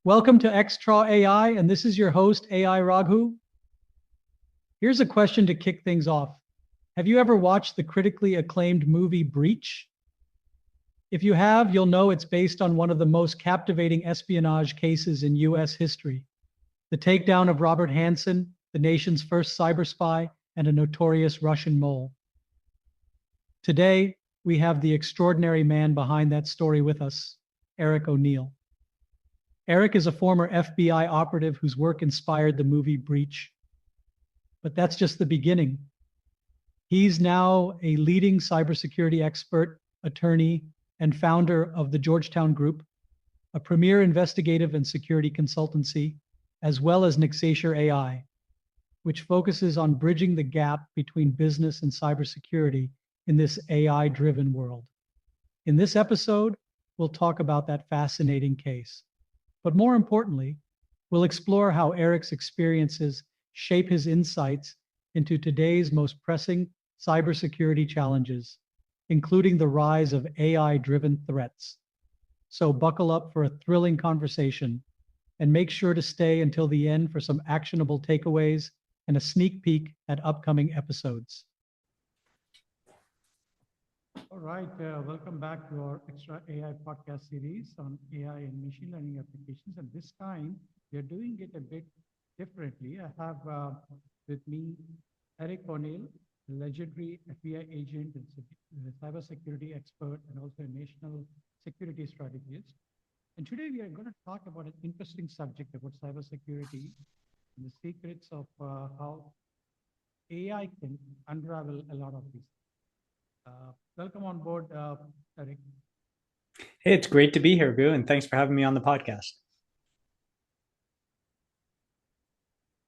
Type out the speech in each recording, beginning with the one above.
Welcome to Extra AI, and this is your host, AI Raghu. Here's a question to kick things off. Have you ever watched the critically acclaimed movie Breach? If you have, you'll know it's based on one of the most captivating espionage cases in US history. The takedown of Robert Hanssen, the nation's first cyber spy and a notorious Russian mole. Today, we have the extraordinary man behind that story with us, Eric O'Neill. Eric is a former FBI operative whose work inspired the movie Breach. But that's just the beginning. He's now a leading cybersecurity expert, attorney, and founder of the Georgetown Group, a premier investigative and security consultancy, as well as Nexacier AI, which focuses on bridging the gap between business and cybersecurity in this AI-driven world. In this episode, we'll talk about that fascinating case. But more importantly, we'll explore how Eric's experiences shape his insights into today's most pressing cybersecurity challenges, including the rise of AI-driven threats. So buckle up for a thrilling conversation and make sure to stay until the end for some actionable takeaways and a sneak peek at upcoming episodes. All right, welcome back to our Extra AI podcast series on AI and machine learning applications. And this time, we're doing it a bit differently. I have with me Eric O'Neill, a legendary FBI agent and a cybersecurity expert and also a national security strategist. And today we are going to talk about an interesting subject about cybersecurity and the secrets of how AI can unravel a lot of these. Welcome on board, Eric. Hey, it's great to be here, Gu, and thanks for having me on the podcast.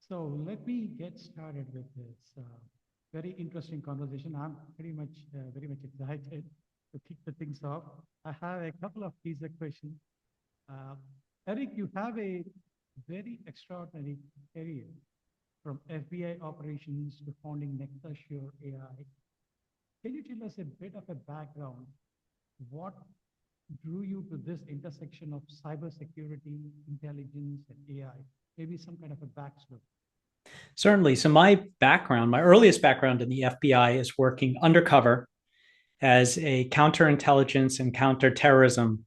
So let me get started with this very interesting conversation. I'm very much excited to kick the things off. I have a couple of teaser questions. Eric, you have a very extraordinary career from FBI operations to founding Nexacier AI. Can you tell us a bit of a background? What drew you to this intersection of cybersecurity, intelligence, and AI? Maybe some kind of a backstory. Certainly. So my earliest background in the FBI is working undercover as a counterintelligence and counterterrorism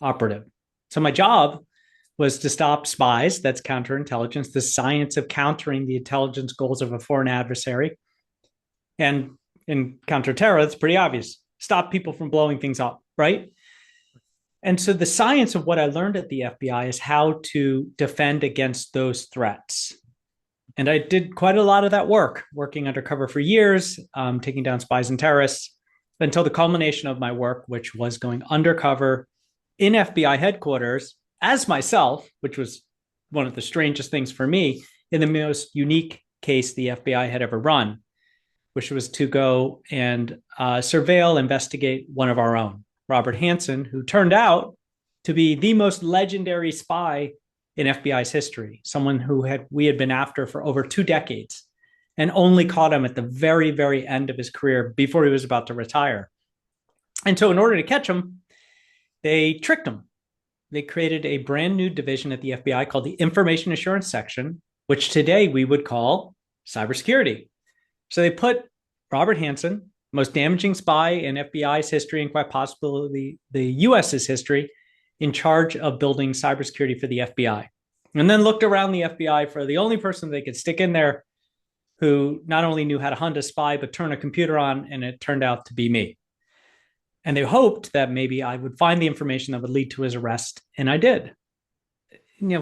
operative. So my job was to stop spies, that's counterintelligence, the science of countering the intelligence goals of a foreign adversary. And in counterterror, it's pretty obvious. Stop people from blowing things up, right? And so the science of what I learned at the FBI is how to defend against those threats. And I did quite a lot of that work, working undercover for years, taking down spies and terrorists, until the culmination of my work, which was going undercover in FBI headquarters as myself, which was one of the strangest things for me, in the most unique case the FBI had ever run, which was to go and investigate one of our own, Robert Hanssen, who turned out to be the most legendary spy in FBI's history, someone who we had been after for over 2 decades and only caught him at the very, very end of his career before he was about to retire. And so in order to catch him, they tricked him. They created a brand new division at the FBI called the Information Assurance Section, which today we would call cybersecurity. So they put Robert Hanssen, most damaging spy in FBI's history and quite possibly the US's history, in charge of building cybersecurity for the FBI. And then looked around the FBI for the only person they could stick in there who not only knew how to hunt a spy, but turn a computer on, and it turned out to be me. And they hoped that maybe I would find the information that would lead to his arrest, and I did.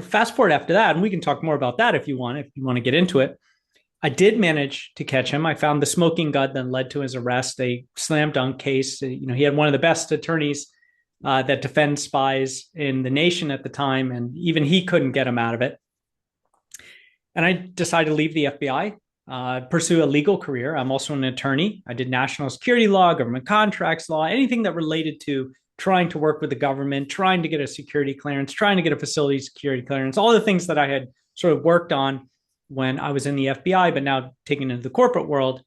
Fast forward after that, and we can talk more about that if you want to get into it. I did manage to catch him. I found the smoking gun that led to his arrest, a slam dunk case. He had one of the best attorneys that defend spies in the nation at the time, and even he couldn't get him out of it. And I decided to leave the FBI, pursue a legal career. I'm also an attorney. I did national security law, government contracts law, anything that related to trying to work with the government, trying to get a security clearance, trying to get a facility security clearance, all the things that I had sort of worked on when I was in the FBI, but now taken into the corporate world.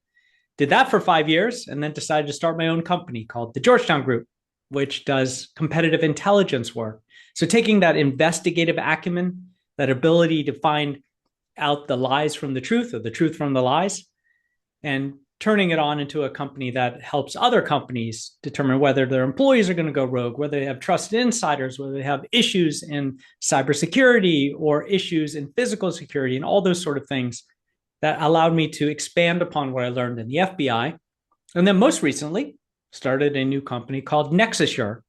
Did that for 5 years and then decided to start my own company called the Georgetown Group. which does competitive intelligence work. So taking that investigative acumen, that ability to find out the lies from the truth or the truth from the lies, and turning it on into a company that helps other companies determine whether their employees are going to go rogue, whether they have trusted insiders, whether they have issues in cybersecurity or issues in physical security, and all those sort of things that allowed me to expand upon what I learned in the FBI. And then most recently, started a new company called NexusSure,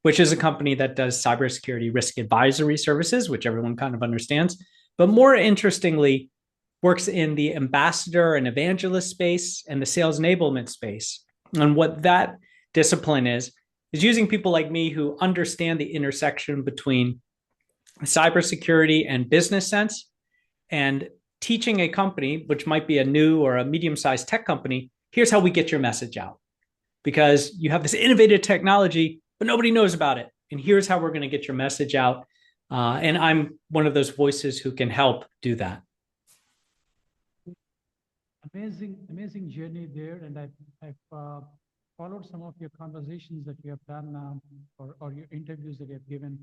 which is a company that does cybersecurity risk advisory services, which everyone kind of understands. But more interestingly, works in the ambassador and evangelist space and the sales enablement space. And what that discipline is using people like me who understand the intersection between cybersecurity and business sense, and teaching a company, which might be a new or a medium-sized tech company, here's how we get your message out. Because you have this innovative technology, but nobody knows about it. And here's how we're going to get your message out. And I'm one of those voices who can help do that. Amazing journey there. And I've followed some of your conversations that you have done or your interviews that you have given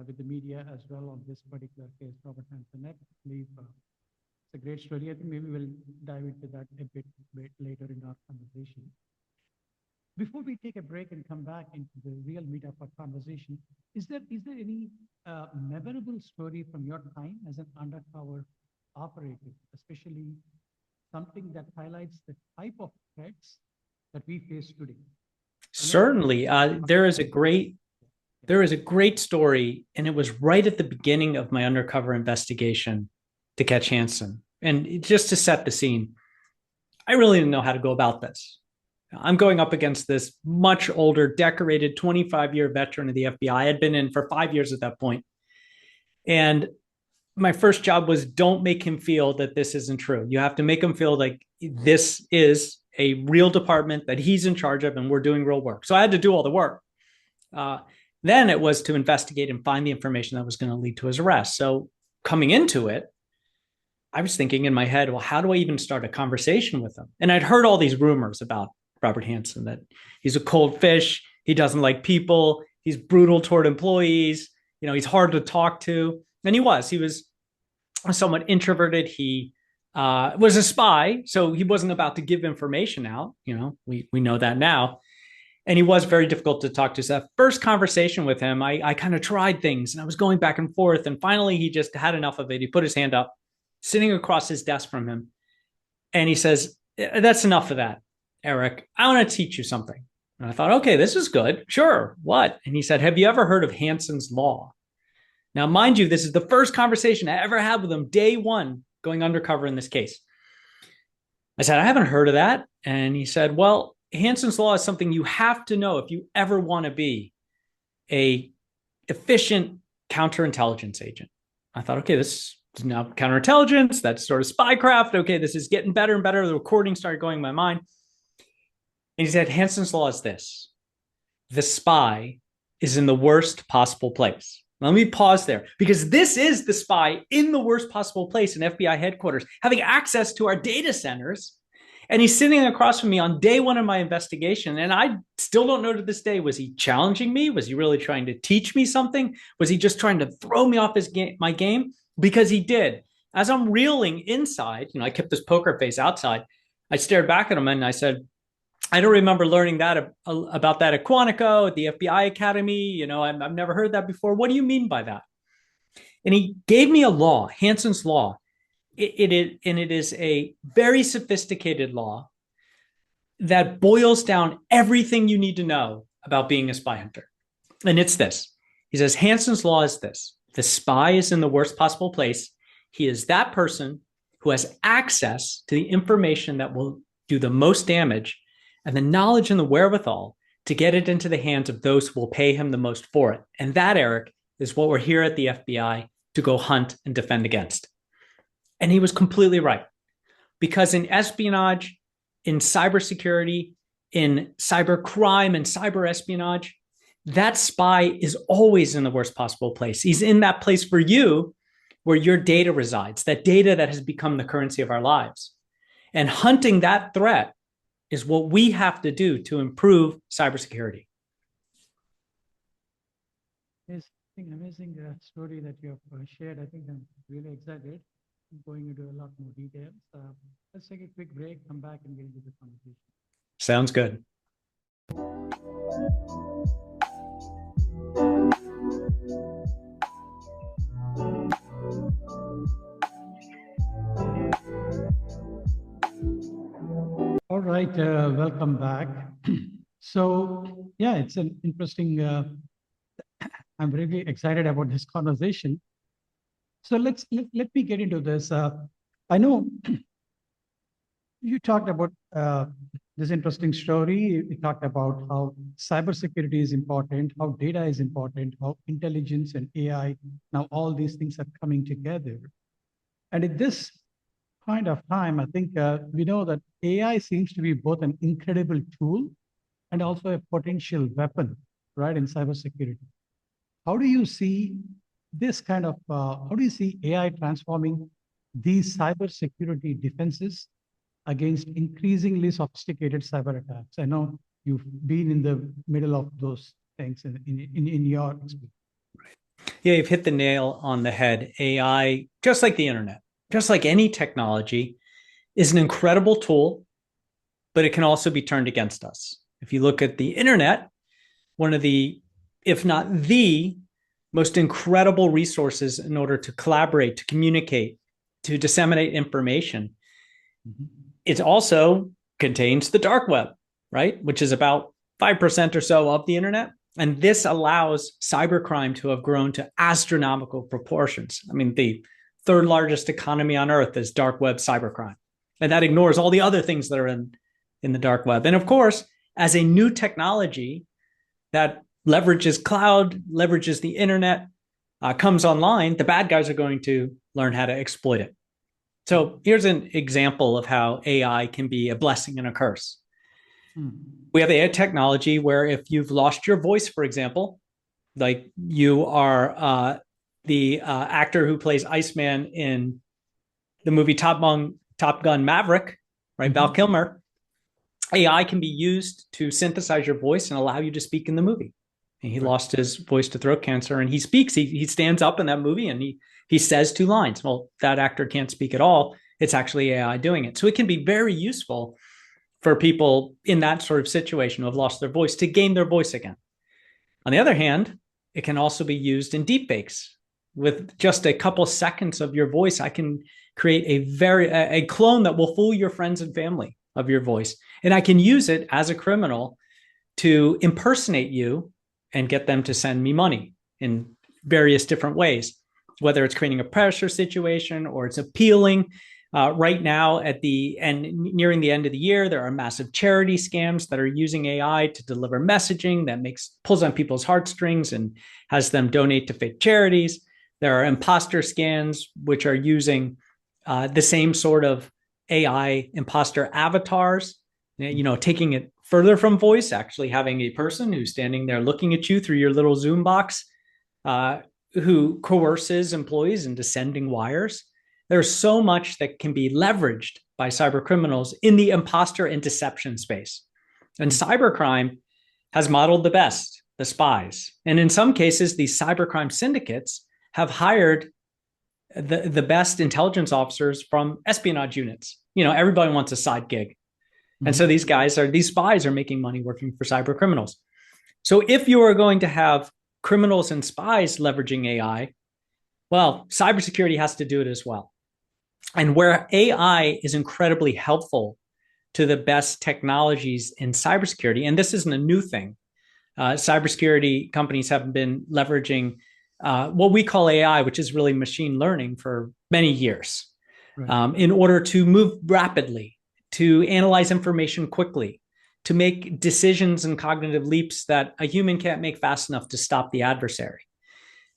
with the media as well on this particular case, Robert Hanssen. I believe it's a great story. I think maybe we'll dive into that a bit later in our conversation. Before we take a break and come back into the real meat of our conversation, is there any memorable story from your time as an undercover operative, especially something that highlights the type of threats that we face today? Certainly. There is a great story, and it was right at the beginning of my undercover investigation to catch Hanssen. And just to set the scene, I really didn't know how to go about this. I'm going up against this much older, decorated 25-year veteran of the FBI. I had been in for 5 years at that point. And my first job was, don't make him feel that this isn't true. You have to make him feel like this is a real department that he's in charge of and we're doing real work. So I had to do all the work. Then it was to investigate and find the information that was going to lead to his arrest. So coming into it, I was thinking in my head, well, how do I even start a conversation with him? And I'd heard all these rumors about Robert Hanssen, that he's a cold fish, he doesn't like people, he's brutal toward employees, he's hard to talk to. And he was somewhat introverted. He was a spy, so he wasn't about to give information out. We know that now. And he was very difficult to talk to. So that first conversation with him, I kind of tried things and I was going back and forth. And finally, he just had enough of it. He put his hand up, sitting across his desk from him. And he says, that's enough of that, Eric. I want to teach you something. And I thought, okay, this is good. Sure. What? And he said, have you ever heard of Hansen's Law? Now, mind you, this is the first conversation I ever had with him, day one, going undercover in this case. I said, I haven't heard of that. And he said, well, Hansen's Law is something you have to know if you ever want to be a efficient counterintelligence agent. I thought, okay, this is now counterintelligence. That's sort of spycraft. Okay, this is getting better and better. The recording started going in my mind. And he said, Hansen's Law is this: the spy is in the worst possible place. Let me pause there, because this is the spy in the worst possible place in FBI headquarters, having access to our data centers. And he's sitting across from me on day one of my investigation. And I still don't know to this day, was he challenging me? Was he really trying to teach me something? Was he just trying to throw me off my game? Because he did. As I'm reeling inside, I kept this poker face outside. I stared back at him and I said, I don't remember learning that about that at Quantico, at the FBI Academy. I've never heard that before. What do you mean by that? And he gave me a law, Hansen's Law. It is a very sophisticated law that boils down everything you need to know about being a spy hunter. And it's this. He says, Hansen's Law is this: the spy is in the worst possible place. He is that person who has access to the information that will do the most damage and the knowledge and the wherewithal to get it into the hands of those who will pay him the most for it. And that, Eric, is what we're here at the FBI to go hunt and defend against. And he was completely right. Because in espionage, in cybersecurity, in cybercrime and cyber espionage, that spy is always in the worst possible place. He's in that place for you where your data resides, that data that has become the currency of our lives. And hunting that threat is what we have to do to improve cybersecurity. think amazing story that you have shared. I think I'm really excited. I'm going into a lot more details. Let's take a quick break, come back and get into the conversation. Sounds good. All right, welcome back. So, yeah, it's an interesting, I'm really excited about this conversation. So let me get into this. I know you talked about this interesting story. You talked about how cybersecurity is important, how data is important, how intelligence and AI, now all these things are coming together. And at this point of time, I think we know that AI seems to be both an incredible tool and also a potential weapon, right, in cybersecurity. How do you see this kind of, how do you see AI transforming these cybersecurity defenses against increasingly sophisticated cyber attacks? I know you've been in the middle of those things in your experience. Yeah, you've hit the nail on the head. AI, just like the internet, just like any technology, is an incredible tool, but it can also be turned against us. If you look at the internet, one of the, if not the most incredible resources in order to collaborate, to communicate, to disseminate information, it also contains the dark web, right? Which is about 5% or so of the internet. And this allows cybercrime to have grown to astronomical proportions. I mean, the third largest economy on earth is dark web cybercrime. And that ignores all the other things that are in the dark web. And of course, as a new technology that leverages cloud, leverages the internet, comes online, the bad guys are going to learn how to exploit it. So here's an example of how AI can be a blessing and a curse. We have AI technology where if you've lost your voice, for example, like you are the actor who plays Iceman in the movie Top Gun Maverick, right? Val Kilmer. AI can be used to synthesize your voice and allow you to speak in the movie. And he lost his voice to throat cancer, and he speaks. He stands up in that movie and he says 2 lines. Well, that actor can't speak at all. It's actually AI doing it. So it can be very useful for people in that sort of situation who have lost their voice to gain their voice again. On the other hand, it can also be used in deepfakes. With just a couple seconds of your voice, I can create a clone that will fool your friends and family of your voice. And I can use it as a criminal to impersonate you and get them to send me money in various different ways, whether it's creating a pressure situation or it's appealing. Right now, at the end, nearing the end of the year, there are massive charity scams that are using AI to deliver messaging that pulls on people's heartstrings and has them donate to fake charities. There are imposter scams, which are using the same sort of AI imposter avatars, taking it further from voice, actually having a person who's standing there looking at you through your little Zoom box, who coerces employees into sending wires. There's so much that can be leveraged by cyber criminals in the imposter and deception space. And cybercrime has modeled the best, the spies. And in some cases, these cybercrime syndicates have hired the best intelligence officers from espionage units. Everybody wants a side gig. And so these spies are making money working for cyber criminals. So if you are going to have criminals and spies leveraging AI, well, cybersecurity has to do it as well. And where AI is incredibly helpful to the best technologies in cybersecurity, and this isn't a new thing, cybersecurity companies have been leveraging what we call AI, which is really machine learning, for many years, in order to move rapidly, to analyze information quickly, to make decisions and cognitive leaps that a human can't make fast enough to stop the adversary.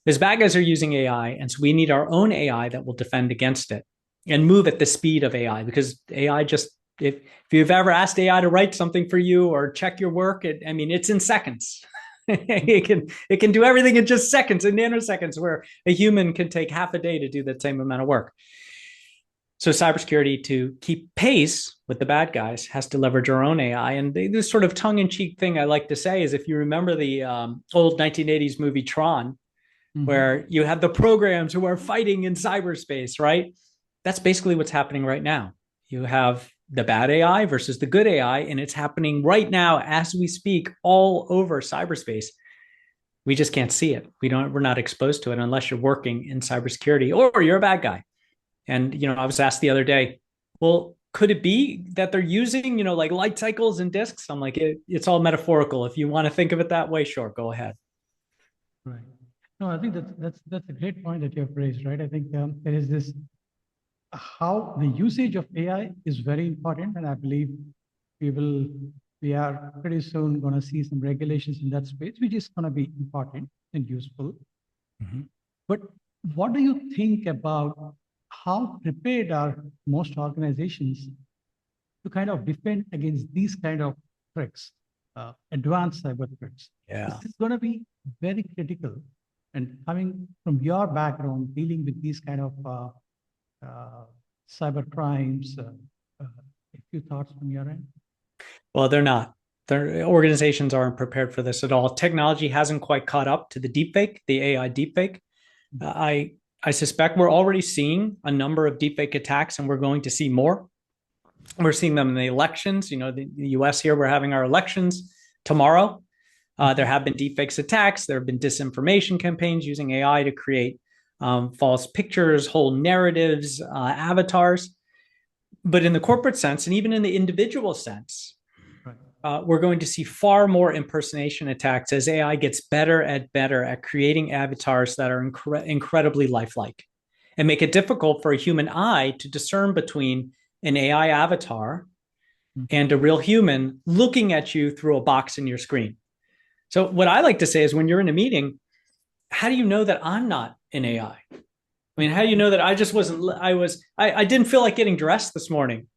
Because bad guys are using AI, and so we need our own AI that will defend against it and move at the speed of AI. Because AI just, if you've ever asked AI to write something for you or check your work, it's in seconds. it can do everything in just seconds, in nanoseconds, where a human can take half a day to do that same amount of work. So cybersecurity, to keep pace with the bad guys, has to leverage our own AI. And this sort of tongue-in-cheek thing I like to say is, if you remember the old 1980s movie Tron, where you have the programs who are fighting in cyberspace, right? That's basically what's happening right now. You have the bad AI versus the good AI, and it's happening right now as we speak all over cyberspace. We just can't see it. We're not exposed to it unless you're working in cybersecurity or you're a bad guy. And, I was asked the other day, well, could it be that they're using, like light cycles and disks? I'm like, it's all metaphorical. If you want to think of it that way, sure, go ahead. Right. No, I think that's a great point that you have raised, right? I think there is this how the usage of AI is very important, and I believe we are pretty soon going to see some regulations in that space, which is going to be important and useful. But what do you think about how prepared are most organizations to kind of defend against these kind of threats, advanced cyber threats? Yeah. This is going to be very critical. And coming from your background, dealing with these kind of cyber crimes, a few thoughts from your end? Well, they're not. Their organizations aren't prepared for this at all. Technology hasn't quite caught up to the deepfake, the AI deepfake. I suspect we're already seeing a number of deepfake attacks, and we're going to see more. We're seeing them in the elections. The US here, we're having our elections tomorrow. There have been deepfakes attacks. There have been disinformation campaigns using AI to create false pictures, whole narratives, avatars. But in the corporate sense, and even in the individual sense, we're going to see far more impersonation attacks as AI gets better at creating avatars that are incredibly lifelike and make it difficult for a human eye to discern between an AI avatar and a real human looking at you through a box in your screen. So what I like to say is when you're in a meeting, how do you know that I'm not an AI? I mean, how do you know that I just I didn't feel like getting dressed this morning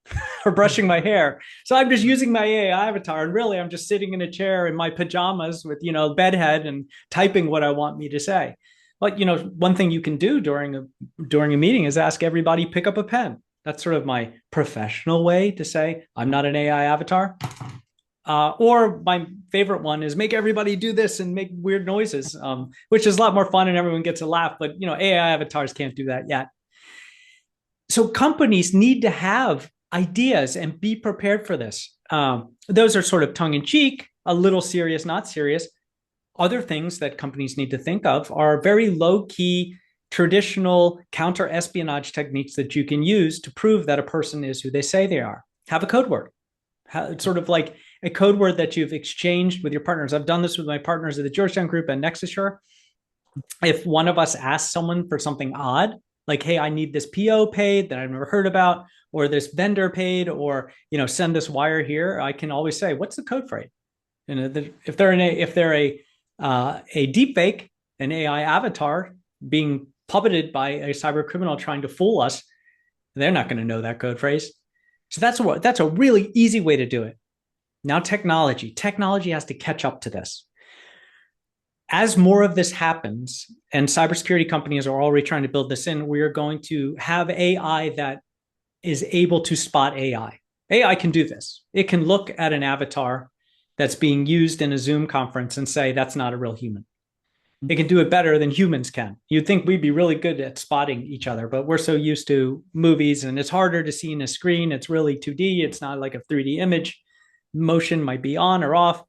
or brushing my hair. So I'm just using my AI avatar. And really, I'm just sitting in a chair in my pajamas with, bedhead and typing what I want me to say. But, one thing you can do during a meeting is ask everybody, pick up a pen. That's sort of my professional way to say, I'm not an AI avatar. Or my favorite one is make everybody do this and make weird noises, which is a lot more fun and everyone gets a laugh. But AI avatars can't do that yet. So companies need to have ideas and be prepared for this. Those are sort of tongue in cheek, a little serious, not serious. Other things that companies need to think of are very low key, traditional counter espionage techniques that you can use to prove that a person is who they say they are. Have a code word. It's sort of like a code word that you've exchanged with your partners. I've done this with my partners at the Georgetown Group and NexusSure. If one of us asks someone for something odd, like, hey, I need this PO paid that I've never heard about, or this vendor paid, or send this wire here, I can always say, what's the code for it? And if they're a deepfake, an AI avatar being puppeted by a cyber criminal trying to fool us, they're not going to know that code phrase. So that's a really easy way to do it. Now, technology has to catch up to this. As more of this happens, and cybersecurity companies are already trying to build this in, we are going to have AI that is able to spot AI. AI can do this. It can look at an avatar that's being used in a Zoom conference and say, that's not a real human. It can do it better than humans can. You'd think we'd be really good at spotting each other, but we're so used to movies and it's harder to see in a screen. It's really 2D. It's not like a 3D image. Motion might be on or off,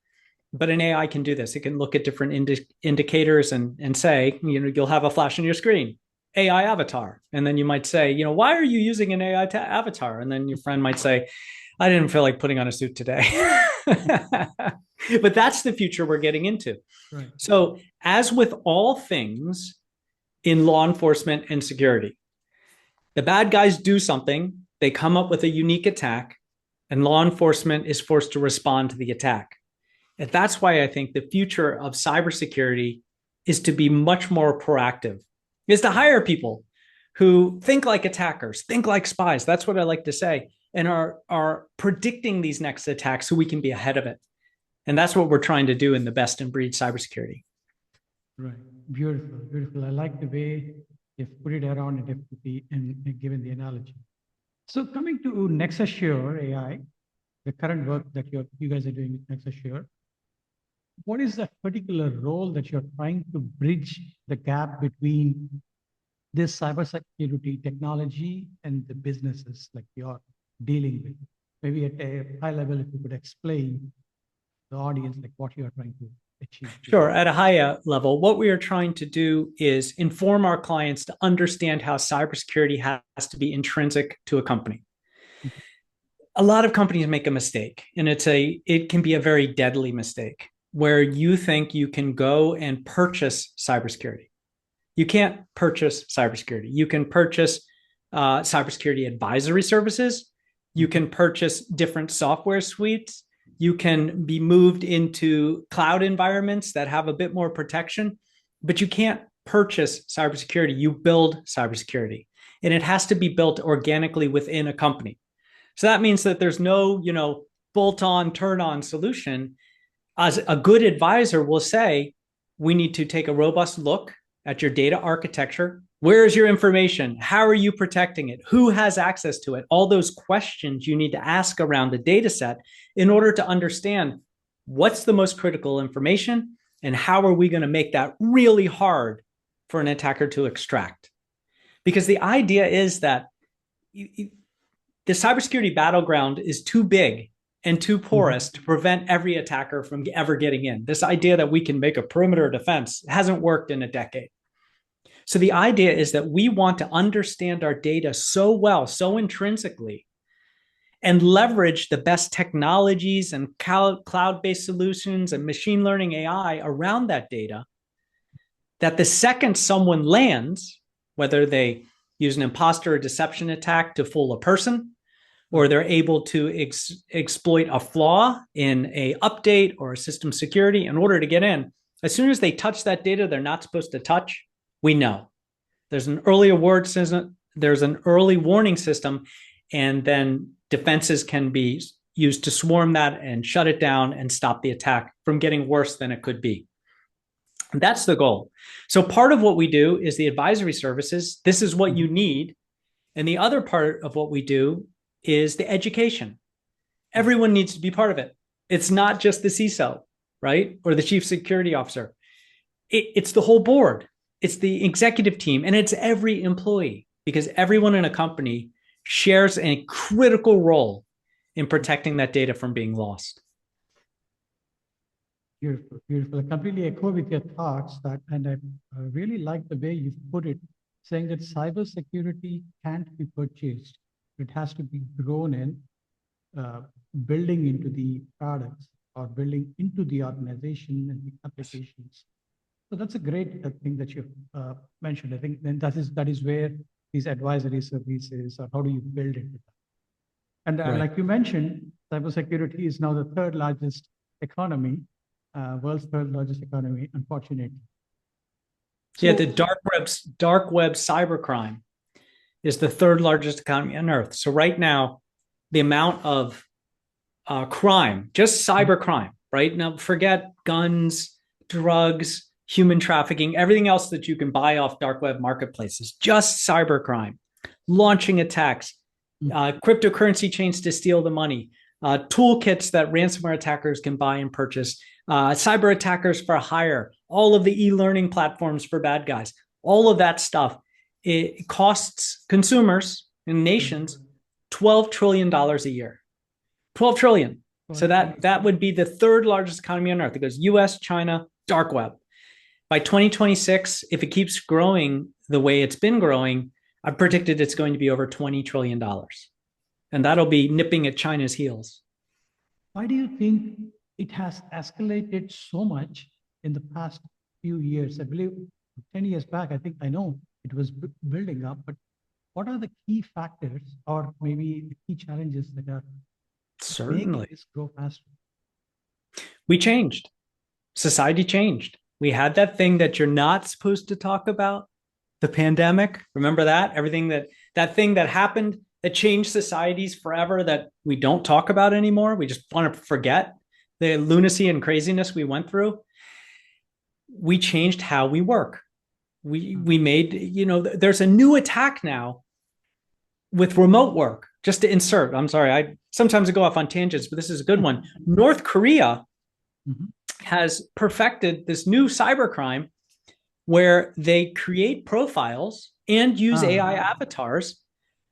but an AI can do this. It can look at different indicators and say, you'll have a flash on your screen, AI avatar. And then you might say, why are you using an AI avatar? And then your friend might say, I didn't feel like putting on a suit today. But that's the future we're getting into. Right. So as with all things in law enforcement and security, the bad guys do something, they come up with a unique attack, and law enforcement is forced to respond to the attack. And that's why I think the future of cybersecurity is to be much more proactive, is to hire people who think like attackers, think like spies. That's what I like to say, and are predicting these next attacks so we can be ahead of it. And that's what we're trying to do in the best in breed cybersecurity. Right. Beautiful, beautiful. I like the way you've put it around and given the analogy. So coming to NexusSure AI, the current work that you guys are doing with NexusSure, what is that particular role that you're trying to bridge the gap between this cybersecurity technology and the businesses like you're dealing with? Maybe at a high level, if you could explain the audience like what you're trying to achieve here. Sure. At a higher level, what we are trying to do is inform our clients to understand how cybersecurity has to be intrinsic to a company. A lot of companies make a mistake, and it can be a very deadly mistake where you think you can go and purchase cybersecurity. You can't purchase cybersecurity. You can purchase cybersecurity advisory services. You can purchase different software suites. You can be moved into cloud environments that have a bit more protection, but you can't purchase cybersecurity. You build cybersecurity, and it has to be built organically within a company. So that means that there's no, bolt-on, turn-on solution. As a good advisor will say, we need to take a robust look at your data architecture. Where is your information? How are you protecting it? Who has access to it? All those questions you need to ask around the data set in order to understand what's the most critical information and how are we going to make that really hard for an attacker to extract. Because the idea is that the cybersecurity battleground is too big and too porous to prevent every attacker from ever getting in. This idea that we can make a perimeter defense hasn't worked in a decade. So the idea is that we want to understand our data so well, so intrinsically, and leverage the best technologies and cloud-based solutions and machine learning AI around that data, that the second someone lands, whether they use an imposter or deception attack to fool a person, or they're able to exploit a flaw in a update or a system security in order to get in, as soon as they touch that data they're not supposed to touch, we know. There's an early alert system, there's an early warning system, and then defenses can be used to swarm that and shut it down and stop the attack from getting worse than it could be. That's the goal. So part of what we do is the advisory services. This is what you need. And the other part of what we do is the education. Everyone needs to be part of it. It's not just the CISO, right? Or the chief security officer. It's the whole board. It's the executive team, and it's every employee, because everyone in a company shares a critical role in protecting that data from being lost. Beautiful, beautiful. I completely echo with your thoughts and I really like the way you put it, saying that cybersecurity can't be purchased. It has to be grown in, building into the products or building into the organization and the applications. So that's a great thing that you've mentioned. I think then that is where these advisory services, or how do you build it? And Right. like you mentioned, cybersecurity is now the third largest economy, world's third largest economy, unfortunately. So, Yeah, the dark web cybercrime is the third largest economy on earth. So right now, the amount of crime, just cybercrime, right? Now forget guns, drugs, human trafficking, everything else that you can buy off dark web marketplaces, just cybercrime, launching attacks, cryptocurrency chains to steal the money, toolkits that ransomware attackers can buy and purchase, cyber attackers for hire, all of the e-learning platforms for bad guys, all of that stuff. It costs consumers and nations $12 trillion a year. 12 trillion. So that would be the third largest economy on earth. It goes US, China, dark web. By 2026, if it keeps growing the way it's been growing, I've predicted it's going to be over $20 trillion. And that'll be nipping at China's heels. Why do you think it has escalated so much in the past few years? I believe 10 years back, I know it was building up, but what are the key factors or maybe the key challenges that are making this grow faster? We changed. Society changed. We had that thing that you're not supposed to talk about, the pandemic. Remember that? Everything that thing that happened that changed societies forever that we don't talk about anymore. We just want to forget the lunacy and craziness we went through. We changed how we work. We made, there's a new attack now with remote work. Just to insert, I'm sorry, sometimes I go off on tangents, but this is a good one. North Korea has perfected this new cybercrime where they create profiles and use AI avatars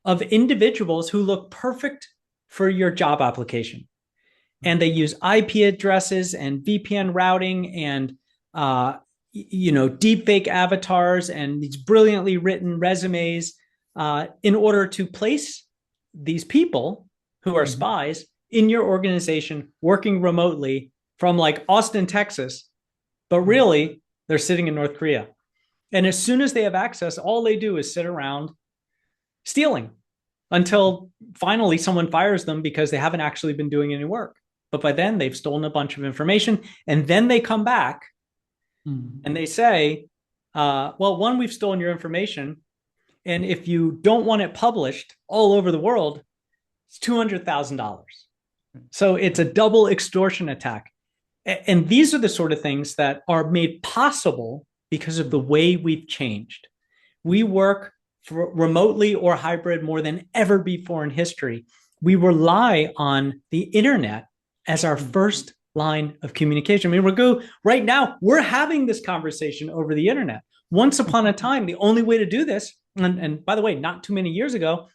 of individuals who look perfect for your job application. And they use IP addresses and VPN routing and deepfake avatars and these brilliantly written resumes in order to place these people who are spies in your organization working remotely from like Austin, Texas, but really they're sitting in North Korea. And as soon as they have access, all they do is sit around stealing until finally someone fires them because they haven't actually been doing any work. But by then they've stolen a bunch of information, and then they come back and they say, well, one, we've stolen your information. And if you don't want it published all over the world, it's $200,000. So it's a double extortion attack. And these are the sort of things that are made possible because of the way we've changed. We work remotely or hybrid more than ever before in history. We rely on the internet as our first line of communication. I mean, right now, we're having this conversation over the internet. Once upon a time, the only way to do this, and by the way, not too many years ago,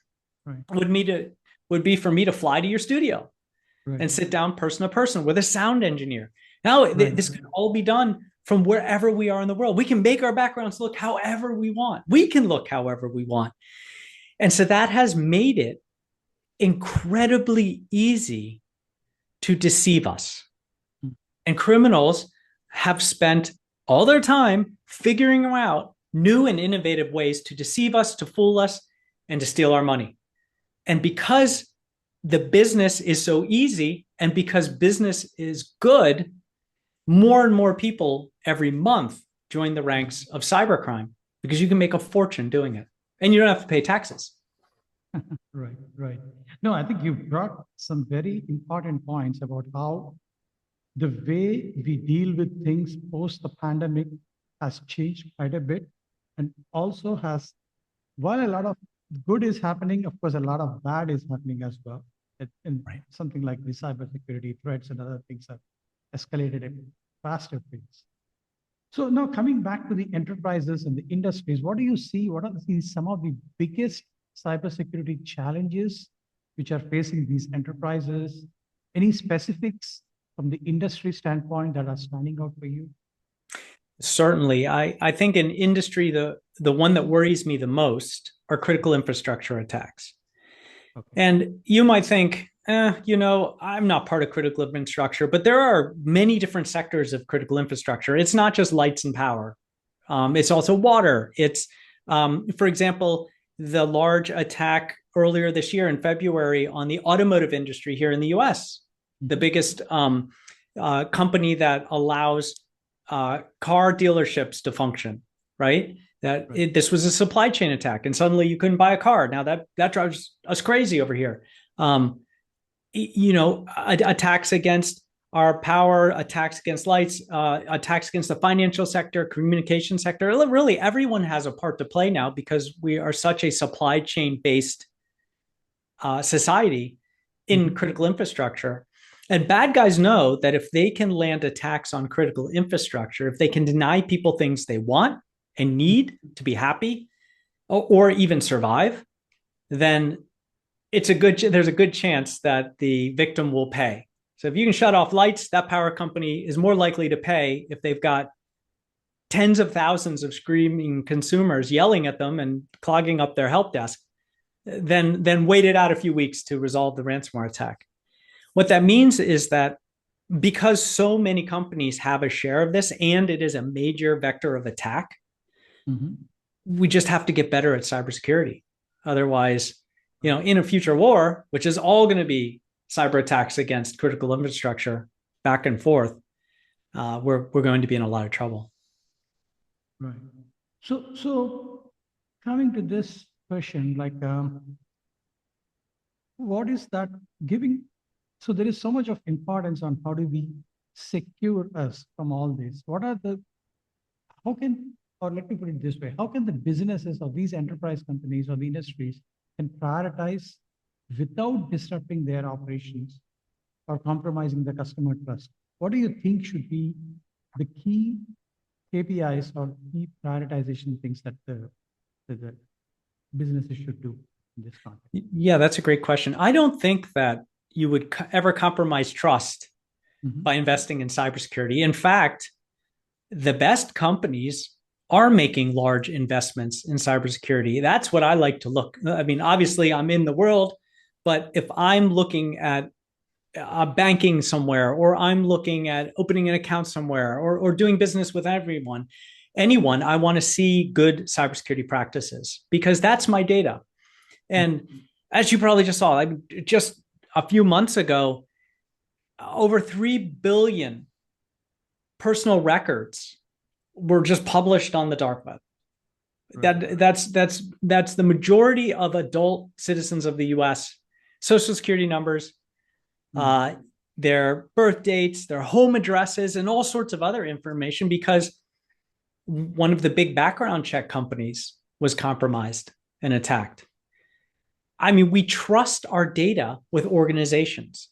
would be for me to fly to your studio and sit down person to person with a sound engineer. Now, this can all be done from wherever we are in the world. We can make our backgrounds look however we want. We can look however we want. And so that has made it incredibly easy to deceive us. And criminals have spent all their time figuring out new and innovative ways to deceive us, to fool us, and to steal our money. And because the business is so easy, and because business is good, more and more people every month join the ranks of cybercrime because you can make a fortune doing it and you don't have to pay taxes. Right. No, I think you brought some very important points about how the way we deal with things post the pandemic has changed quite a bit, and also has, while a lot of good is happening, of course, a lot of bad is happening as well. And something like the cybersecurity threats and other things have escalated at faster pace. So now coming back to the enterprises and the industries, what do you see? What are some of the biggest cybersecurity challenges which are facing these enterprises? Any specifics from the industry standpoint that are standing out for you? Certainly. I think in industry, the one that worries me the most are critical infrastructure attacks. Okay. And you might think, I'm not part of critical infrastructure, but there are many different sectors of critical infrastructure. It's not just lights and power. It's also water. It's, for example, the large attack earlier this year in February on the automotive industry here in the US, the biggest company that allows car dealerships to function, right? This was a supply chain attack, and suddenly you couldn't buy a car. Now that drives us crazy over here. Attacks against our power, attacks against lights, attacks against the financial sector, communication sector. Really, everyone has a part to play now because we are such a supply chain based society in critical infrastructure. And bad guys know that if they can land attacks on critical infrastructure, if they can deny people things they want and need to be happy or even survive, then there's a good chance that the victim will pay. So if you can shut off lights, that power company is more likely to pay if they've got tens of thousands of screaming consumers yelling at them and clogging up their help desk than wait it out a few weeks to resolve the ransomware attack. What that means is that because so many companies have a share of this and it is a major vector of attack, we just have to get better at cybersecurity. Otherwise, in a future war, which is all going to be cyber attacks against critical infrastructure back and forth, we're going to be in a lot of trouble. Right. So coming to this question, like, what is that giving? So there is so much of importance on how do we secure us from all this? Or let me put it this way, how can the businesses of these enterprise companies or the industries can prioritize without disrupting their operations or compromising the customer trust? what do you think should be the key KPIs or key prioritization things that the businesses should do in this context? Yeah, that's a great question. I don't think that you would ever compromise trust by investing in cybersecurity. In fact, the best companies are making large investments in cybersecurity. That's what I like to look. I mean, obviously, I'm in the world, but if I'm looking at banking somewhere, or I'm looking at opening an account somewhere, or doing business with anyone, I want to see good cybersecurity practices because that's my data. And as you probably just saw, just a few months ago, over 3 billion personal records were just published on the dark web. Right. That's the majority of adult citizens of the US, social security numbers, their birth dates, their home addresses, and all sorts of other information, because one of the big background check companies was compromised and attacked. I mean, we trust our data with organizations.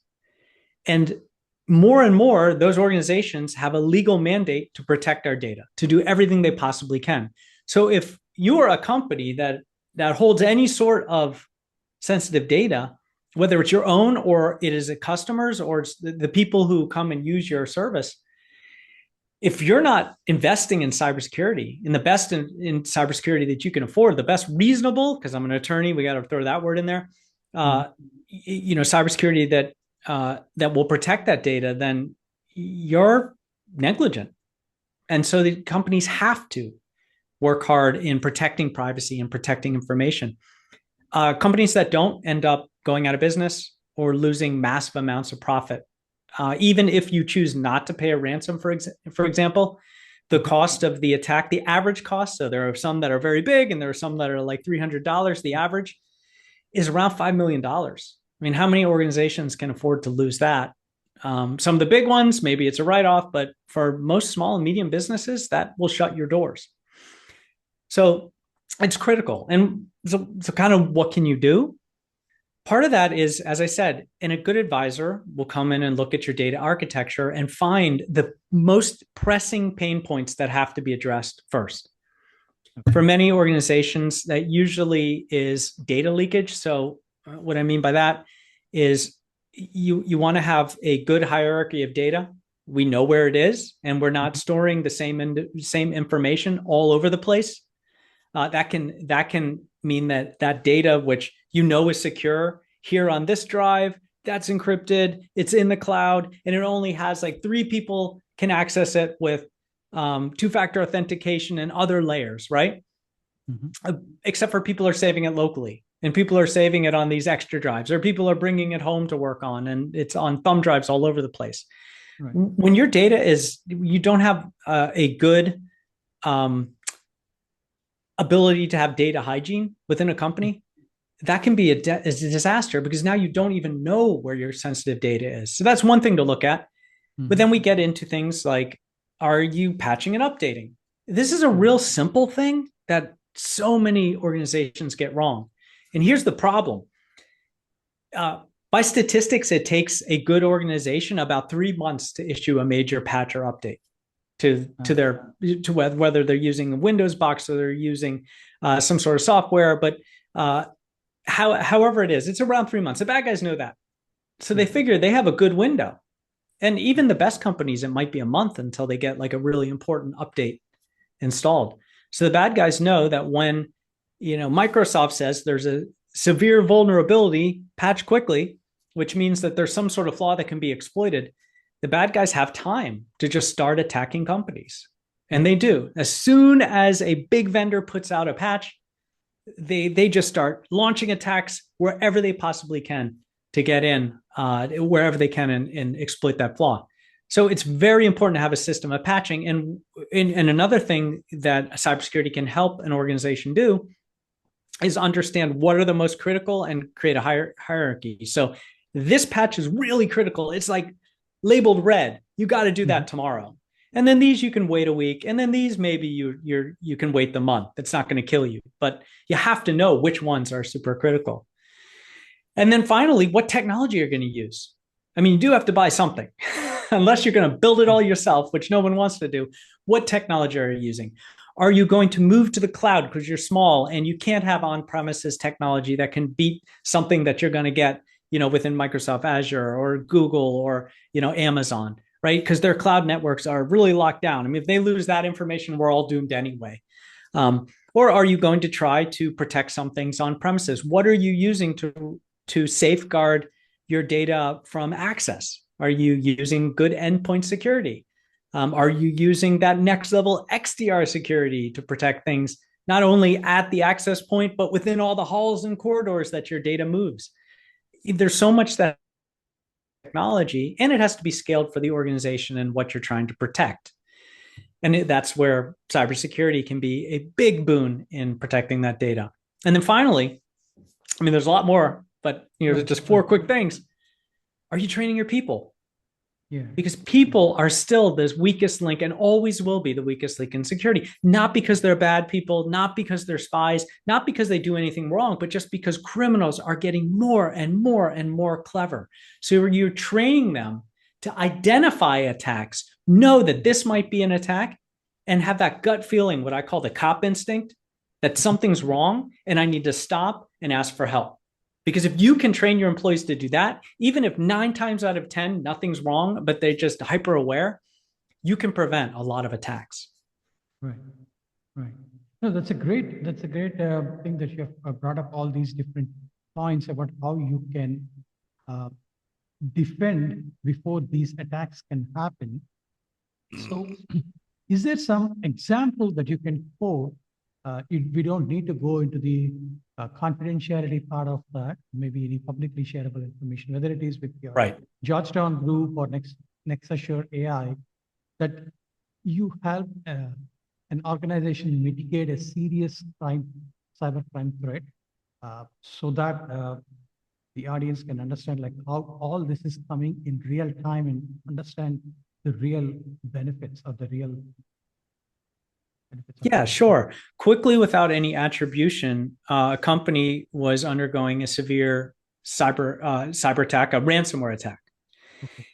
And more, those organizations have a legal mandate to protect our data, to do everything they possibly can. So if you are a company that holds any sort of sensitive data, whether it's your own or it is a customers or it's the people who come and use your service, if you're not investing in cybersecurity, in the best in cybersecurity that you can afford, the best reasonable, because I'm an attorney, we got to throw that word in there, cybersecurity that will protect that data, then you're negligent. And so the companies have to work hard in protecting privacy and protecting information. Companies that don't end up going out of business or losing massive amounts of profit. Even if you choose not to pay a ransom, for example, the cost of the attack, the average cost, so there are some that are very big and there are some that are like $300, the average is around $5 million. I mean, how many organizations can afford to lose that? Some of the big ones, maybe it's a write-off, but for most small and medium businesses, that will shut your doors. So it's critical. And so kind of what can you do? Part of that is, as I said, and a good advisor will come in and look at your data architecture and find the most pressing pain points that have to be addressed first. For many organizations, that usually is data leakage. So what I mean by that is you want to have a good hierarchy of data. We know where it is, and we're not storing the same information all over the place. That can mean that data, which is secure, here on this drive, that's encrypted, it's in the cloud, and it only has like 3 people can access it with 2-factor authentication and other layers, right? Except for people are saving it locally, and people are saving it on these extra drives, or people are bringing it home to work on, and it's on thumb drives all over the place. Right. When your data you don't have a good ability to have data hygiene within a company, that can be a disaster, because now you don't even know where your sensitive data is. So that's one thing to look at. But then we get into things like, are you patching and updating? This is a real simple thing that so many organizations get wrong. And here's the problem. By statistics, it takes a good organization about 3 months to issue a major patch or update to whether they're using a Windows box or they're using some sort of software. But however it is, it's around 3 months. The bad guys know that. So they figure they have a good window. And even the best companies, it might be a month until they get like a really important update installed. So the bad guys know that when, Microsoft says there's a severe vulnerability, patch quickly, which means that there's some sort of flaw that can be exploited, the bad guys have time to just start attacking companies. And they do. As soon as a big vendor puts out a patch, they just start launching attacks wherever they possibly can to get in, wherever they can and exploit that flaw. So it's very important to have a system of patching. And another thing that cybersecurity can help an organization do is understand what are the most critical and create a hierarchy. So this patch is really critical. It's like labeled red. You got to do that tomorrow. And then these you can wait a week, and then these maybe you can wait the month. It's not going to kill you, but you have to know which ones are super critical. And then finally, what technology you're going to use. I mean, you do have to buy something. unless you're going to build it all yourself, which no one wants to do, what technology are you using? Are you going to move to the cloud because you're small and you can't have on-premises technology that can beat something that you're going to get, within Microsoft Azure or Google or, Amazon, right? Because their cloud networks are really locked down. I mean, if they lose that information, we're all doomed anyway. Or are you going to try to protect some things on premises? What are you using to safeguard your data from access? Are you using good endpoint security? Are you using that next level XDR security to protect things, not only at the access point, but within all the halls and corridors that your data moves? There's so much that technology, and it has to be scaled for the organization and what you're trying to protect. And that's where cybersecurity can be a big boon in protecting that data. And then finally, I mean, there's a lot more, but just 4 quick things. Are you training your people? Yeah. Because people are still this weakest link and always will be the weakest link in security, not because they're bad people, not because they're spies, not because they do anything wrong, but just because criminals are getting more and more and more clever. So you're training them to identify attacks, know that this might be an attack, and have that gut feeling, what I call the cop instinct, that something's wrong and I need to stop and ask for help. Because if you can train your employees to do that, even if 9 times out of 10, nothing's wrong, but they're just hyper aware, you can prevent a lot of attacks. Right. No, that's a great thing that you have brought up all these different points about how you can defend before these attacks can happen. So is there some example that you can quote? We don't need to go into the confidentiality part of that, maybe any publicly shareable information, whether it is with your Georgetown group or Nexusure AI, that you help an organization mitigate a serious cybercrime threat, so that the audience can understand like how all this is coming in real time and understand the real benefits of the real. Yeah, sure. Quickly, without any attribution, a company was undergoing a severe cyber attack, a ransomware attack. Okay.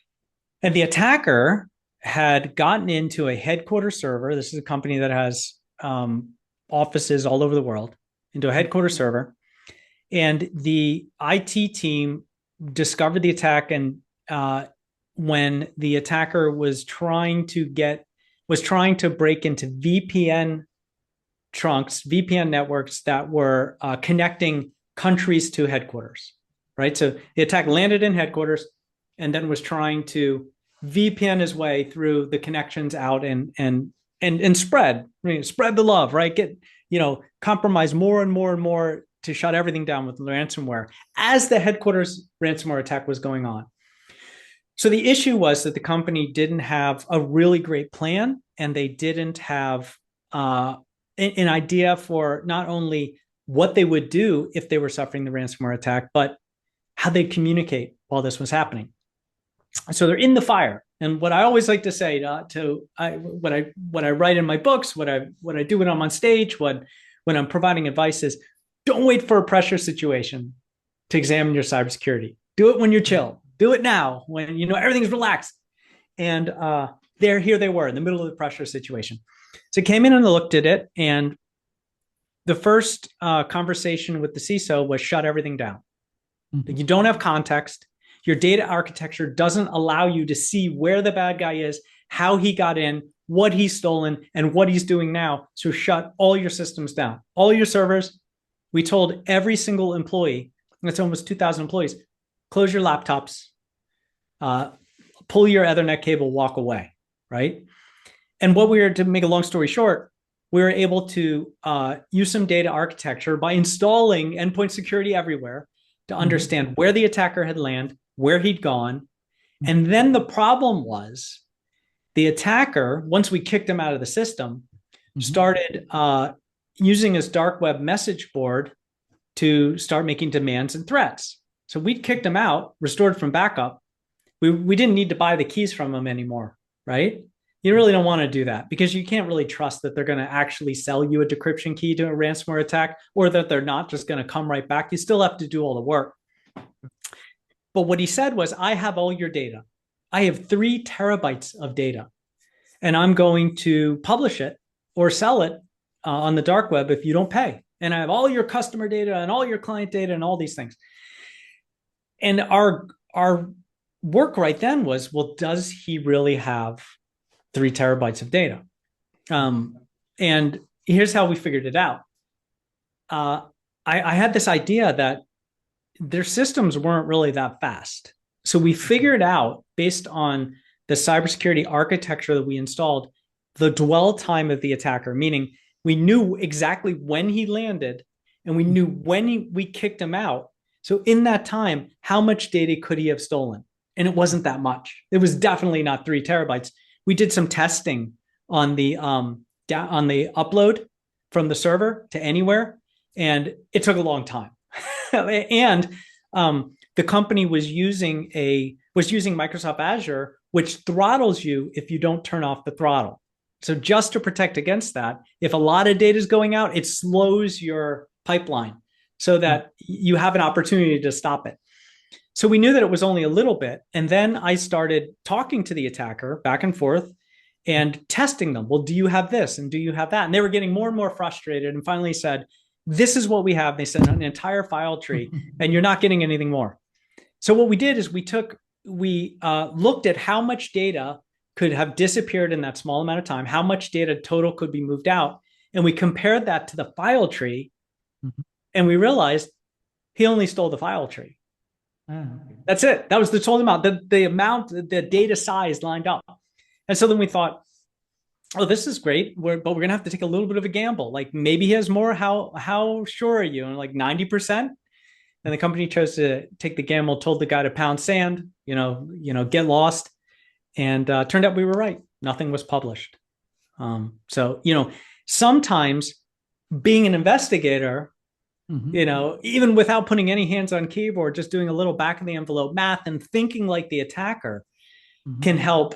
And the attacker had gotten into a headquarters server. This is a company that has offices all over the world, into a headquarters server. And the IT team discovered the attack. And when the attacker was trying to break into VPN networks that were connecting countries to headquarters, right? So the attack landed in headquarters and then was trying to VPN his way through the connections out and spread the love, right? Compromise more and more and more to shut everything down with ransomware as the headquarters ransomware attack was going on. So the issue was that the company didn't have a really great plan, and they didn't have an idea for not only what they would do if they were suffering the ransomware attack, but how they'd communicate while this was happening. So they're in the fire. And what I always like to say what I write in my books, what I do when I'm on stage, when I'm providing advice is, don't wait for a pressure situation to examine your cybersecurity. Do it when you're chill. Do it now when everything's relaxed. And here they were in the middle of the pressure situation. So I came in and looked at it, and the first conversation with the CISO was shut everything down. Mm-hmm. You don't have context. Your data architecture doesn't allow you to see where the bad guy is, how he got in, what he's stolen, and what he's doing now. So shut all your systems down, all your servers. We told every single employee, that's almost 2,000 employees, close your laptops, pull your Ethernet cable, walk away, right? And to make a long story short, we were able to use some data architecture by installing endpoint security everywhere to understand where the attacker had landed, where he'd gone. And then the problem was the attacker, once we kicked him out of the system, started using his dark web message board to start making demands and threats. So we'd kicked him out, restored from backup. We didn't need to buy the keys from him anymore, right? You really don't want to do that because you can't really trust that they're going to actually sell you a decryption key to a ransomware attack, or that they're not just going to come right back. You still have to do all the work. But what he said was, I have all your data. I have 3 terabytes of data, and I'm going to publish it or sell it on the dark web if you don't pay. And I have all your customer data and all your client data and all these things. And our work right then was, well, does he really have 3 terabytes of data? And here's how we figured it out. I had this idea that their systems weren't really that fast. So we figured out, based on the cybersecurity architecture that we installed, the dwell time of the attacker, meaning we knew exactly when he landed and we knew when we kicked him out. So in that time, how much data could he have stolen? And it wasn't that much. It was definitely not 3 terabytes. We did some testing on the upload from the server to anywhere, and it took a long time. And the company was using Microsoft Azure, which throttles you if you don't turn off the throttle. So just to protect against that, if a lot of data is going out, it slows your pipeline so that you have an opportunity to stop it. So we knew that it was only a little bit. And then I started talking to the attacker back and forth and testing them. Well, do you have this? And do you have that? And they were getting more and more frustrated, and finally said, this is what we have. They sent an entire file tree and you're not getting anything more. So what we did is we looked at how much data could have disappeared in that small amount of time, how much data total could be moved out. And we compared that to the file tree, and we realized he only stole the file tree. Okay. That's it. That was the total amount, the data size lined up. And so then we thought, oh, this is great, but we're going to have to take a little bit of a gamble. Like, maybe he has more. How sure are you? And like 90%. And the company chose to take the gamble, told the guy to pound sand, get lost. And turned out we were right. Nothing was published. So, sometimes being an investigator, even without putting any hands on keyboard, just doing a little back of the envelope math and thinking like the attacker can help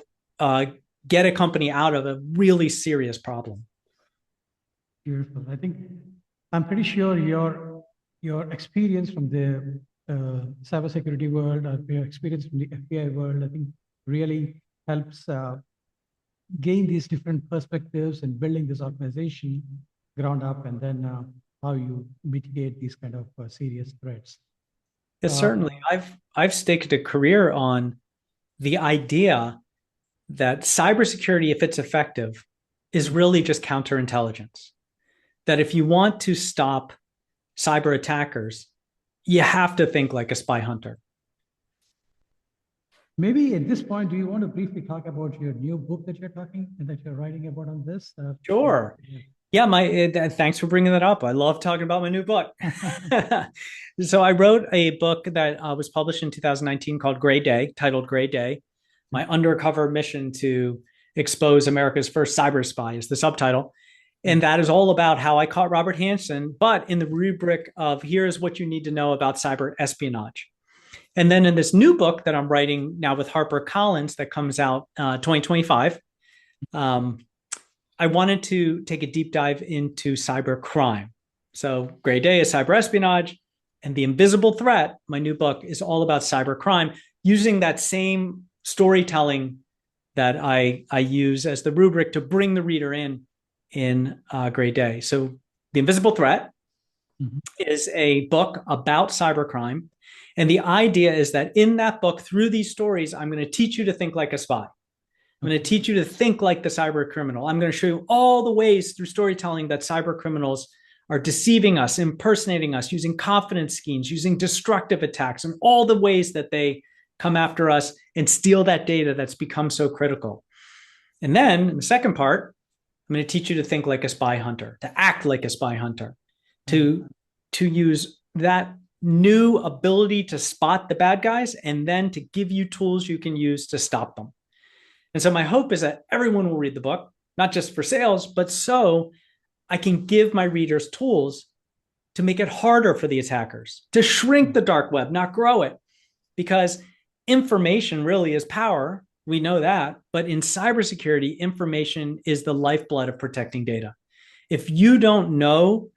get a company out of a really serious problem. Beautiful. I think I'm pretty sure your experience from the cybersecurity world, or your experience from the FBI world, I think really helps gain these different perspectives and building this organization ground up, and then how you mitigate these kind of serious threats. Yes, certainly. I've staked a career on the idea that cybersecurity, if it's effective, is really just counterintelligence. That if you want to stop cyber attackers, you have to think like a spy hunter. Maybe at this point, do you want to briefly talk about your new book that you're writing about on this? Sure. Yeah, thanks for bringing that up. I love talking about my new book. So I wrote a book that was published in 2019 called Gray Day, titled Gray Day. My undercover mission to expose America's first cyber spy is the subtitle. And that is all about how I caught Robert Hanssen, but in the rubric of here's what you need to know about cyber espionage. And then in this new book that I'm writing now with HarperCollins that comes out 2025, I wanted to take a deep dive into cybercrime. So Gray Day is cyber espionage, and The Invisible Threat, my new book, is all about cybercrime, using that same storytelling that I use as the rubric to bring the reader in Gray Day. So The Invisible Threat is a book about cybercrime. And the idea is that in that book, through these stories, I'm going to teach you to think like a spy. I'm going to teach you to think like the cyber criminal. I'm going to show you all the ways through storytelling that cyber criminals are deceiving us, impersonating us, using confidence schemes, using destructive attacks, and all the ways that they come after us and steal that data that's become so critical. And then in the second part, I'm going to teach you to think like a spy hunter, to act like a spy hunter, to use that new ability to spot the bad guys, and then to give you tools you can use to stop them. And so my hope is that everyone will read the book, not just for sales, but so I can give my readers tools to make it harder for the attackers, to shrink the dark web, not grow it. Because information really is power. We know that. But in cybersecurity, information is the lifeblood of protecting data. If you don't know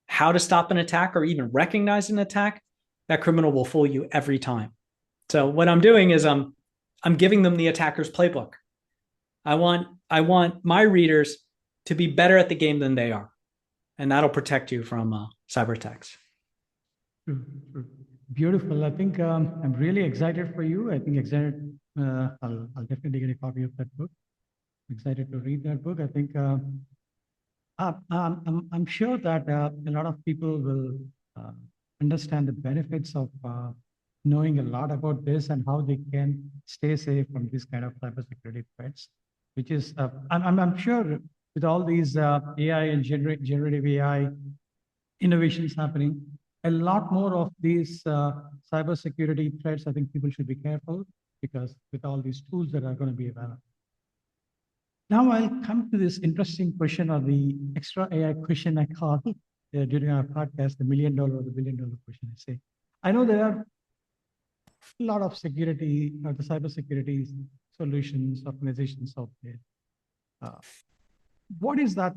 how to stop an attack or even recognize an attack, that criminal will fool you every time. So what I'm doing is I'm I'm giving them the attacker's playbook. I want my readers to be better at the game than they are, and that'll protect you from cyber attacks. Beautiful. I think I'm really excited for you. I think excited. I'll definitely get a copy of that book. Excited to read that book. I think I'm sure that a lot of people will uh, understand the benefits of knowing a lot about this and how they can stay safe from this kind of cybersecurity threats. Which is, I'm sure with all these AI and generative AI innovations happening, a lot more of these cybersecurity threats, I think people should be careful because with all these tools that are going to be available. Now I'll come to this interesting question or the extra AI question I call during our podcast, the $1,000,000 or the $1,000,000,000 question. I say, I know there are a lot of security or the cybersecurity solutions, organizations out there. What is that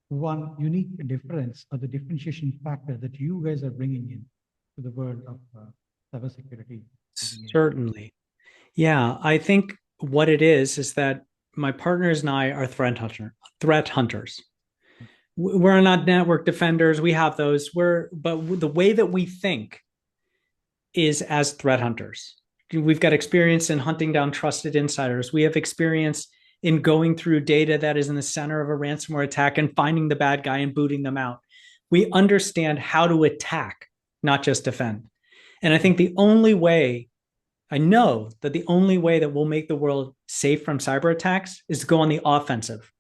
one unique difference or the differentiation factor that you guys are bringing in to the world of cybersecurity? Certainly. Yeah, I think what it is that my partners and I are threat hunters. We're not network defenders. We have those. But the way that we think is as threat hunters. We've got experience in hunting down trusted insiders. We have experience in going through data that is in the center of a ransomware attack and finding the bad guy and booting them out. We understand how to attack, not just defend. And I think I know that the only way that we'll make the world safe from cyber attacks is to go on the offensive.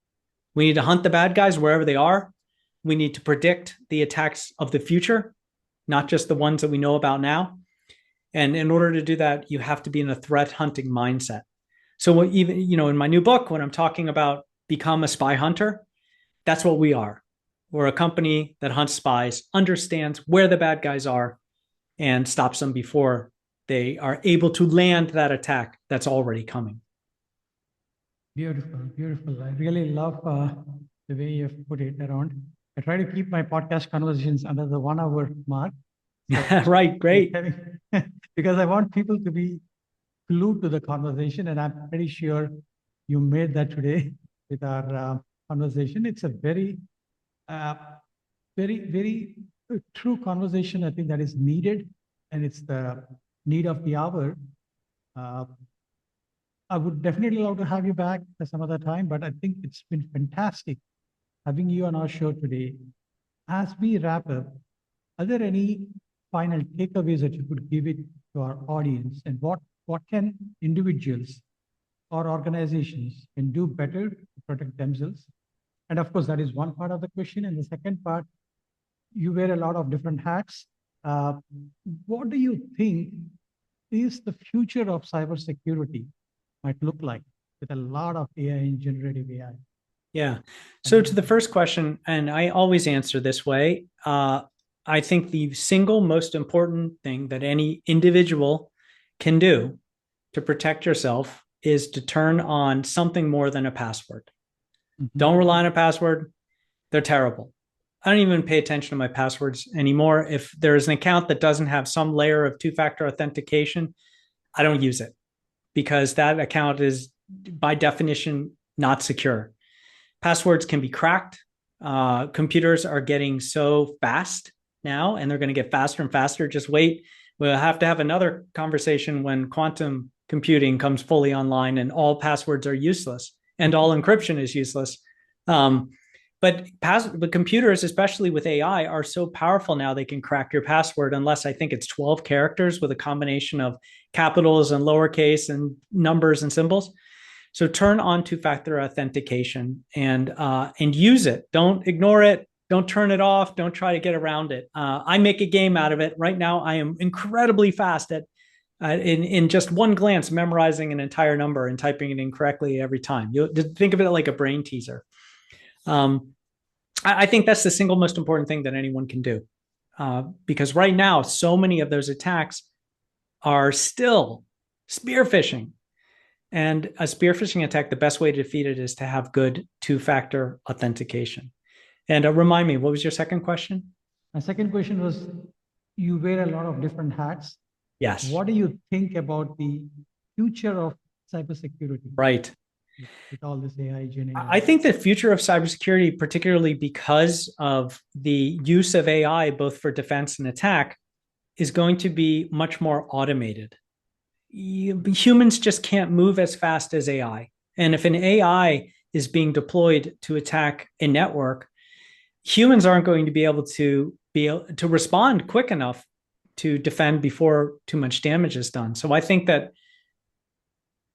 We need to hunt the bad guys wherever they are. We need to predict the attacks of the future, not just the ones that we know about now. And in order to do that, you have to be in a threat hunting mindset. So even, in my new book, when I'm talking about become a spy hunter, that's what we are. We're a company that hunts spies, understands where the bad guys are, and stops them before they are able to land that attack that's already coming. Beautiful, beautiful. I really love the way you've put it around. I try to keep my podcast conversations under the 1 hour mark. So right, great. Because I want people to be glued to the conversation, and I'm pretty sure you made that today with our conversation. It's a very, very true conversation. I think that is needed, and it's the need of the hour. I would definitely love to have you back some other time, but I think it's been fantastic having you on our show today. As we wrap up, are there any final takeaways that you could give it to our audience, and what can individuals or organizations can do better to protect themselves? And of course, that is one part of the question. And the second part, you wear a lot of different hats. What do you think is the future of cybersecurity might look like with a lot of AI and generative AI? Yeah. So to the first question, and I always answer this way, I think the single most important thing that any individual can do to protect yourself is to turn on something more than a password. Mm-hmm. Don't rely on a password. They're terrible. I don't even pay attention to my passwords anymore. If there's an account that doesn't have some layer of two-factor authentication, I don't use it because that account is by definition not secure. Passwords can be cracked. Computers are getting so fast now, and they're going to get faster and faster. Just wait. We'll have to have another conversation when quantum computing comes fully online and all passwords are useless and all encryption is useless. But computers, especially with AI, are so powerful now they can crack your password unless I think it's 12 characters with a combination of capitals and lowercase and numbers and symbols. So turn on two-factor authentication and use it. Don't ignore it. Don't turn it off. Don't try to get around it. I make a game out of it. Right now, I am incredibly fast at in just one glance memorizing an entire number and typing it in correctly every time. You think of it like a brain teaser. I think that's the single most important thing that anyone can do. Because right now, so many of those attacks are still spear phishing. And a spear phishing attack, the best way to defeat it is to have good two-factor authentication. And remind me, what was your second question? My second question was, you wear a lot of different hats. Yes. What do you think about the future of cybersecurity Right. with all this AI, Gen AI. I think the future of cybersecurity, particularly because of the use of AI, both for defense and attack, is going to be much more automated. Humans just can't move as fast as AI. And if an AI is being deployed to attack a network, humans aren't going to be able to respond quick enough to defend before too much damage is done. So I think that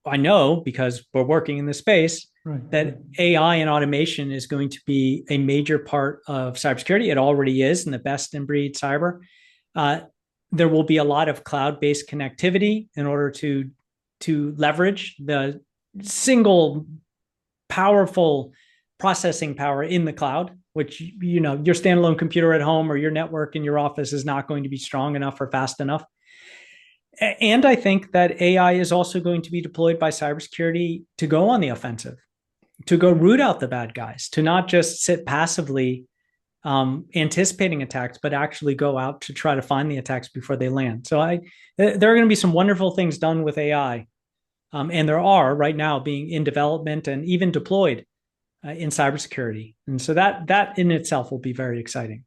I know, because we're working in the space, that AI and automation is going to be a major part of cybersecurity. It already is in the best in breed cyber. There will be a lot of cloud-based connectivity in order to leverage the single powerful processing power in the cloud, which, you know, your standalone computer at home or your network in your office is not going to be strong enough or fast enough. And I think that AI is also going to be deployed by cybersecurity to go on the offensive, to go root out the bad guys, to not just sit passively anticipating attacks, but actually go out to try to find the attacks before they land. So there are going to be some wonderful things done with AI. And there are right now being in development and even deployed in cybersecurity. And so that in itself will be very exciting.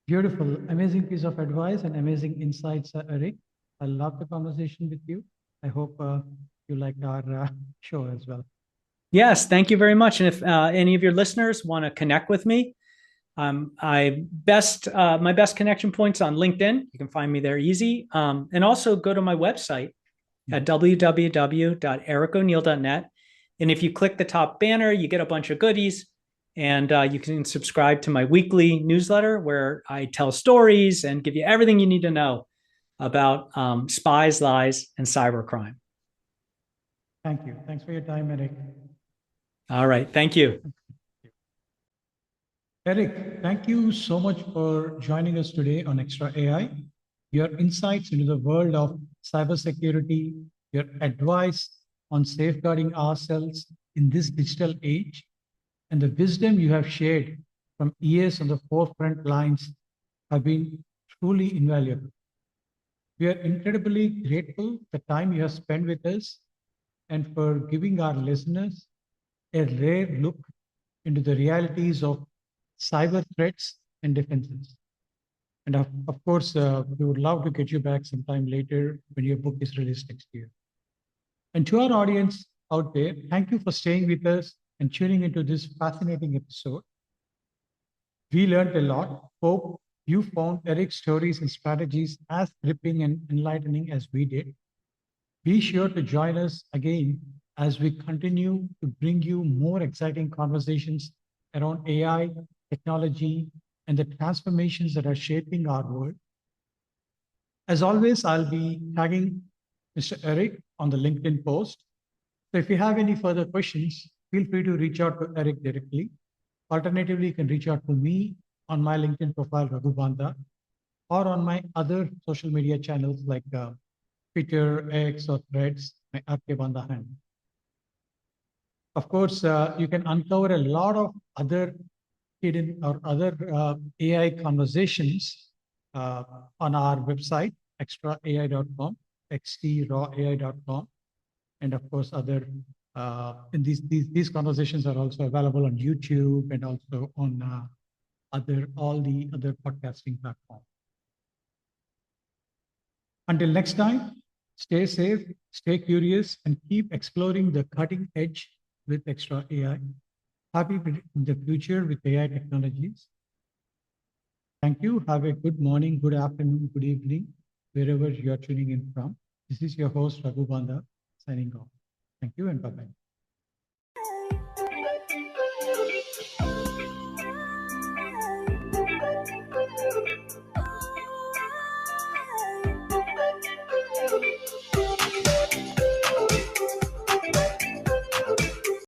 Beautiful, amazing piece of advice and amazing insights, Eric. I love the conversation with you. I hope you liked our show as well. Yes, thank you very much. And if any of your listeners want to connect with me, my best connection points on LinkedIn. You can find me there easy. And also go to my website at www.ericoneal.net. And if you click the top banner, you get a bunch of goodies. And you can subscribe to my weekly newsletter where I tell stories and give you everything you need to know about spies, lies, and cybercrime. Thank you. Thanks for your time, Eric. All right. Thank you. Eric, thank you so much for joining us today on Extra AI. Your insights into the world of cybersecurity, your advice on safeguarding ourselves in this digital age, and the wisdom you have shared from years on the forefront lines have been truly invaluable. We are incredibly grateful for the time you have spent with us and for giving our listeners a rare look into the realities of cyber threats and defenses. And of course, we would love to get you back sometime later when your book is released next year. And to our audience out there, thank you for staying with us and tuning into this fascinating episode. We learned a lot. Hope you found Eric's stories and strategies as gripping and enlightening as we did. Be sure to join us again as we continue to bring you more exciting conversations around AI, technology, and the transformations that are shaping our world. As always, I'll be tagging Mr. Eric on the LinkedIn post. So if you have any further questions, feel free to reach out to Eric directly. Alternatively, you can reach out to me on my LinkedIn profile, Raghu Banda, or on my other social media channels like Twitter, X, or Threads, my RK Banda handle. Of course, you can uncover a lot of other hidden or other AI conversations on our website, extraai.com, xtrawai.com, and of course, other. And these conversations are also available on YouTube and also on all the other podcasting platforms. Until next time, stay safe, stay curious, and keep exploring the cutting edge with Extra AI. Happy with the future with AI technologies. Thank you. Have a good morning, good afternoon, good evening, wherever you are tuning in from. This is your host, Raghu Banda, signing off. Thank you and bye-bye.